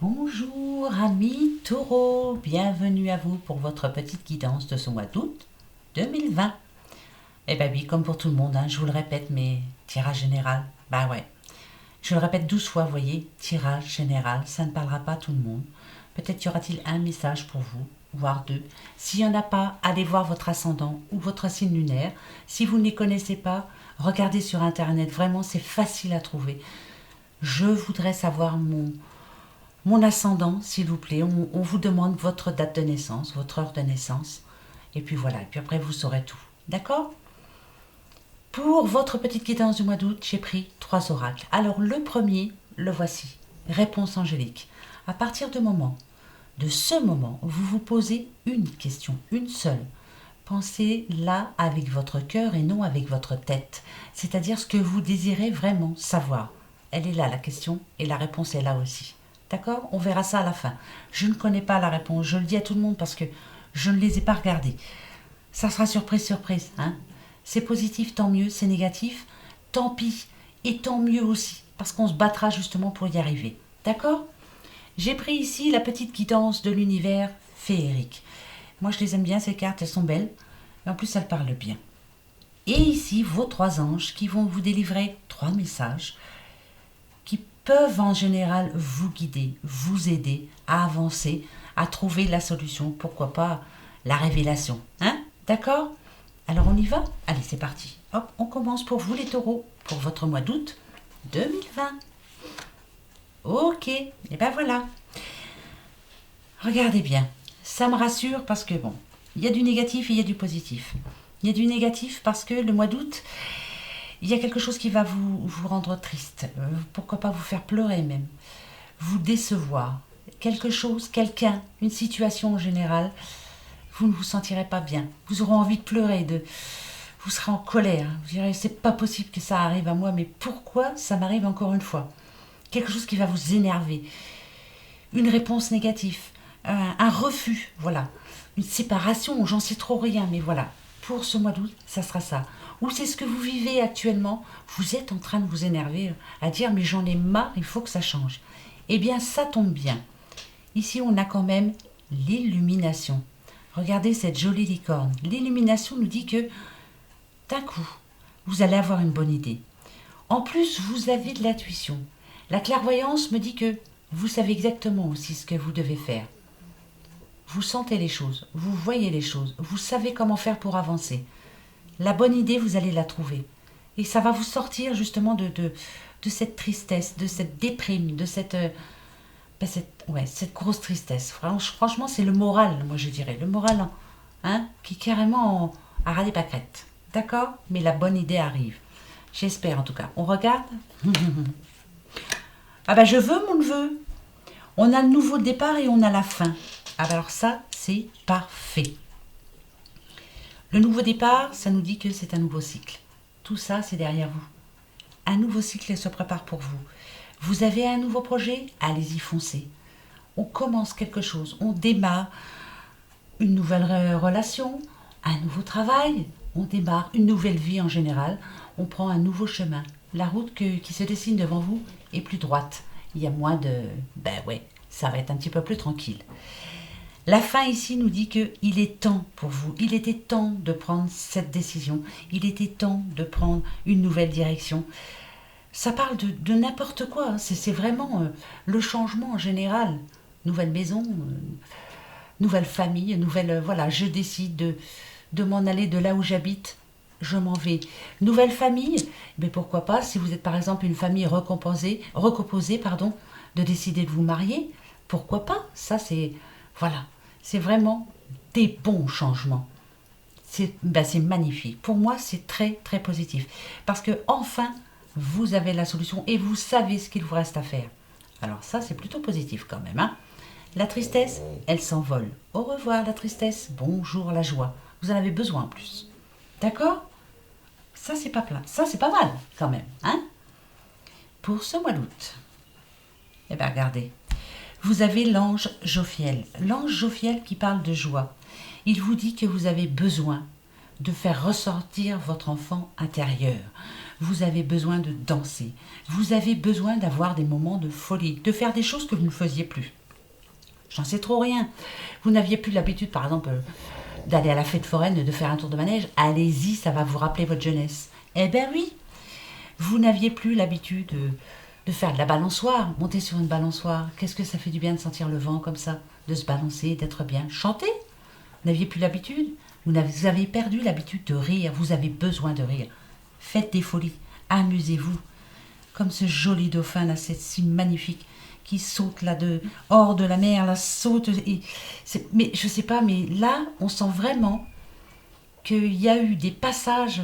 Bonjour amis taureaux, bienvenue à vous pour votre petite guidance de ce mois d'août 2020. Eh ben oui, comme pour tout le monde, je vous le répète, mais tirage général, bah ouais. Je le répète 12 fois, vous voyez, tirage général, ça ne parlera pas à tout le monde. Peut-être y aura-t-il un message pour vous, voire deux. S'il n'y en a pas, allez voir votre ascendant ou votre signe lunaire. Si vous ne les connaissez pas, regardez sur internet, vraiment c'est facile à trouver. Je voudrais savoir mon ascendant, s'il vous plaît. On vous demande votre date de naissance, votre heure de naissance. Et puis voilà, et puis après vous saurez tout. D'accord? Pour votre petite guidance du mois d'août, j'ai pris 3 oracles. Alors le premier, le voici. Réponse angélique. À partir de ce moment, vous vous posez une question, une seule. Pensez là avec votre cœur et non avec votre tête. C'est-à-dire ce que vous désirez vraiment savoir. Elle est là la question et la réponse est là aussi. D'accord? On verra ça à la fin. Je ne connais pas la réponse. Je le dis à tout le monde parce que je ne les ai pas regardées. Ça sera surprise, surprise. C'est positif, tant mieux. C'est négatif, tant pis. Et tant mieux aussi. Parce qu'on se battra justement pour y arriver. D'accord? J'ai pris ici la petite guidance de l'univers féerique. Moi, je les aime bien, ces cartes. Elles sont belles. Et en plus, elles parlent bien. Et ici, vos 3 anges qui vont vous délivrer 3 messages qui peuvent en général vous guider, vous aider à avancer, à trouver la solution, pourquoi pas la révélation. D'accord? Alors on y va? Allez, c'est parti. Hop, on commence pour vous les taureaux, pour votre mois d'août 2020. Ok, et ben voilà. Regardez bien, ça me rassure parce que bon, il y a du négatif et il y a du positif. Il y a du négatif parce que le mois d'août, il y a quelque chose qui va vous rendre triste, pourquoi pas vous faire pleurer même, vous décevoir, quelque chose, quelqu'un, une situation en général, vous ne vous sentirez pas bien, vous aurez envie de pleurer, vous serez en colère, vous direz c'est pas possible que ça arrive à moi, mais pourquoi ça m'arrive encore une fois? Quelque chose qui va vous énerver, une réponse négative, un refus, voilà, une séparation, j'en sais trop rien, mais voilà, pour ce mois d'août, ça sera ça. Ou c'est ce que vous vivez actuellement, vous êtes en train de vous énerver, à dire mais j'en ai marre, il faut que ça change. Eh bien, ça tombe bien. Ici, on a quand même l'illumination. Regardez cette jolie licorne. L'illumination nous dit que d'un coup, vous allez avoir une bonne idée. En plus, vous avez de l'intuition. La clairvoyance me dit que vous savez exactement aussi ce que vous devez faire. Vous sentez les choses, vous voyez les choses, vous savez comment faire pour avancer. La bonne idée, vous allez la trouver. Et ça va vous sortir justement de cette tristesse, de cette déprime, de cette grosse tristesse. Franchement, c'est le moral, moi je dirais. Le moral qui est carrément à ras des pâquerettes. D'accord? Mais la bonne idée arrive. J'espère en tout cas. On regarde? Ah ben je veux mon neveu. On a le nouveau départ et on a la fin. Ah ben alors ça, c'est parfait. Le nouveau départ, ça nous dit que c'est un nouveau cycle. Tout ça, c'est derrière vous. Un nouveau cycle se prépare pour vous. Vous avez un nouveau projet? Allez-y, foncez. On commence quelque chose, on démarre une nouvelle relation, un nouveau travail, on démarre une nouvelle vie en général, on prend un nouveau chemin. La route qui se dessine devant vous est plus droite. Il y a moins de... Ben ouais, ça va être un petit peu plus tranquille. La fin ici nous dit qu'il est temps pour vous, il était temps de prendre cette décision, il était temps de prendre une nouvelle direction. Ça parle de n'importe quoi, c'est vraiment le changement en général. Nouvelle maison, nouvelle famille, voilà, je décide de m'en aller de là où j'habite, je m'en vais. Nouvelle famille, mais pourquoi pas, si vous êtes par exemple une famille recomposée, de décider de vous marier, pourquoi pas, ça c'est... Voilà, c'est vraiment des bons changements. C'est magnifique. Pour moi, c'est très, très positif. Parce que enfin, vous avez la solution et vous savez ce qu'il vous reste à faire. Alors ça, c'est plutôt positif quand même. La tristesse, elle s'envole. Au revoir la tristesse, bonjour la joie. Vous en avez besoin en plus. D'accord? Ça, c'est pas plein. Ça, c'est pas mal quand même. Pour ce mois d'août. Eh bien, regardez. Vous avez l'ange Jophiel. L'ange Jophiel qui parle de joie. Il vous dit que vous avez besoin de faire ressortir votre enfant intérieur. vous avez besoin de danser, vous avez besoin d'avoir des moments de folie, de faire des choses que vous ne faisiez plus. J'en sais trop rien. Vous n'aviez plus l'habitude, par exemple, d'aller à la fête foraine, de faire un tour de manège. Allez-y, ça va vous rappeler votre jeunesse. Eh ben oui, vous n'aviez plus l'habitude de faire de la balançoire, monter sur une balançoire. Qu'est-ce que ça fait du bien de sentir le vent comme ça, de se balancer, d'être bien. Chanter, vous n'aviez plus l'habitude. Vous avez perdu l'habitude de rire, vous avez besoin de rire. Faites des folies, amusez-vous. Comme ce joli dauphin là, c'est si magnifique, qui saute là hors de la mer, là, saute. Mais je sais pas, mais là, on sent vraiment qu'il y a eu des passages,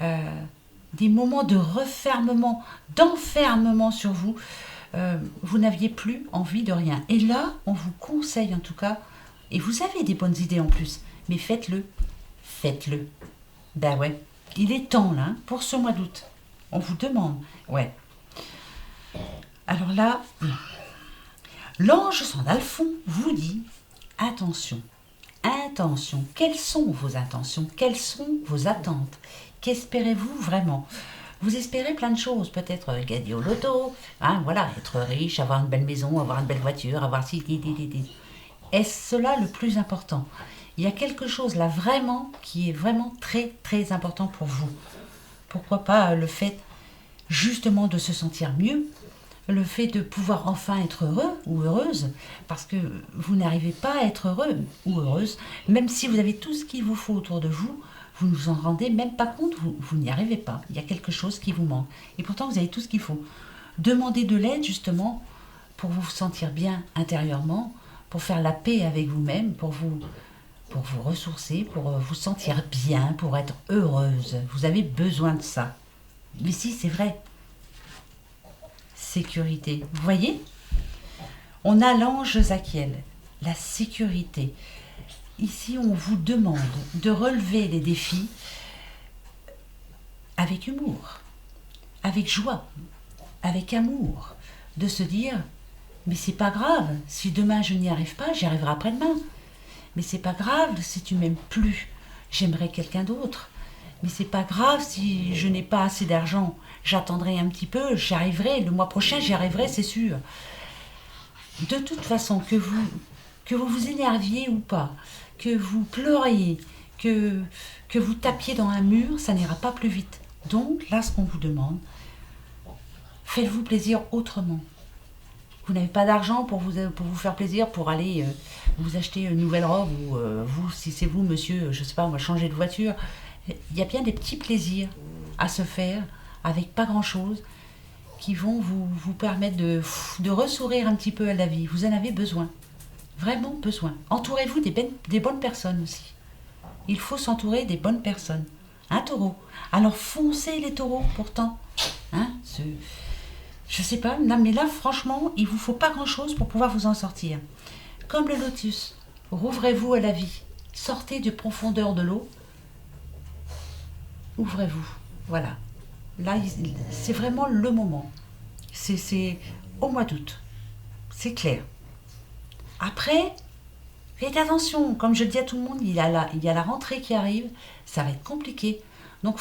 des moments de refermement, d'enfermement sur vous. Vous n'aviez plus envie de rien. Et là, on vous conseille en tout cas, et vous avez des bonnes idées en plus, mais faites-le. Faites-le. Ben ouais, il est temps là, pour ce mois d'août. On vous demande. Ouais. Alors là, l'ange Sandalphon vous dit, attention, attention, quelles sont vos intentions, quelles sont vos attentes, qu'espérez-vous vraiment? Vous espérez plein de choses, peut-être gagner au loto, hein, voilà, être riche, avoir une belle maison, avoir une belle voiture, avoir ci. Est-ce cela le plus important? Il y a quelque chose là vraiment qui est vraiment très très important pour vous. Pourquoi pas le fait justement de se sentir mieux, le fait de pouvoir enfin être heureux ou heureuse, parce que vous n'arrivez pas à être heureux ou heureuse, même si vous avez tout ce qu'il vous faut autour de vous, vous ne vous en rendez même pas compte, vous n'y arrivez pas. Il y a quelque chose qui vous manque. Et pourtant, vous avez tout ce qu'il faut. Demandez de l'aide justement pour vous sentir bien intérieurement, pour faire la paix avec vous-même, pour vous ressourcer, pour vous sentir bien, pour être heureuse. Vous avez besoin de ça. Mais si, c'est vrai. Sécurité. Vous voyez? On a l'ange Zachiel, la sécurité. Ici, on vous demande de relever les défis avec humour, avec joie, avec amour, de se dire, mais c'est pas grave, si demain je n'y arrive pas, j'y arriverai après-demain. Mais c'est pas grave si tu m'aimes plus, j'aimerai quelqu'un d'autre. Mais c'est pas grave si je n'ai pas assez d'argent, j'attendrai un petit peu, j'y arriverai, le mois prochain j'y arriverai, c'est sûr. De toute façon, que vous vous énerviez ou pas, que vous pleuriez, que vous tapiez dans un mur, ça n'ira pas plus vite. Donc là, ce qu'on vous demande, faites-vous plaisir autrement. Vous n'avez pas d'argent pour vous faire plaisir, pour aller vous acheter une nouvelle robe, ou vous, si c'est vous, monsieur, je sais pas, on va changer de voiture. Il y a bien des petits plaisirs à se faire avec pas grand-chose qui vont vous permettre de ressourire un petit peu à la vie. Vous en avez besoin, vraiment besoin. Entourez-vous des bonnes personnes aussi. Il faut s'entourer des bonnes personnes. Un taureau. Alors foncez les taureaux pourtant. Hein, je sais pas, non, mais là franchement, il vous faut pas grand-chose pour pouvoir vous en sortir. Comme le lotus, rouvrez-vous à la vie. Sortez de profondeur de l'eau. Ouvrez-vous. Voilà. Là, c'est vraiment le moment. C'est au mois d'août. C'est clair. Après, faites attention. Comme je dis à tout le monde, il y a la rentrée qui arrive. Ça va être compliqué. Donc,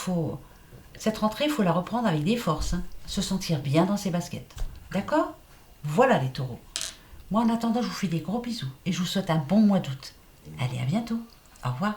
cette rentrée, il faut la reprendre avec des forces. Hein. Se sentir bien dans ses baskets. D'accord? Voilà les taureaux. Moi, en attendant, je vous fais des gros bisous. Et je vous souhaite un bon mois d'août. Allez, à bientôt. Au revoir.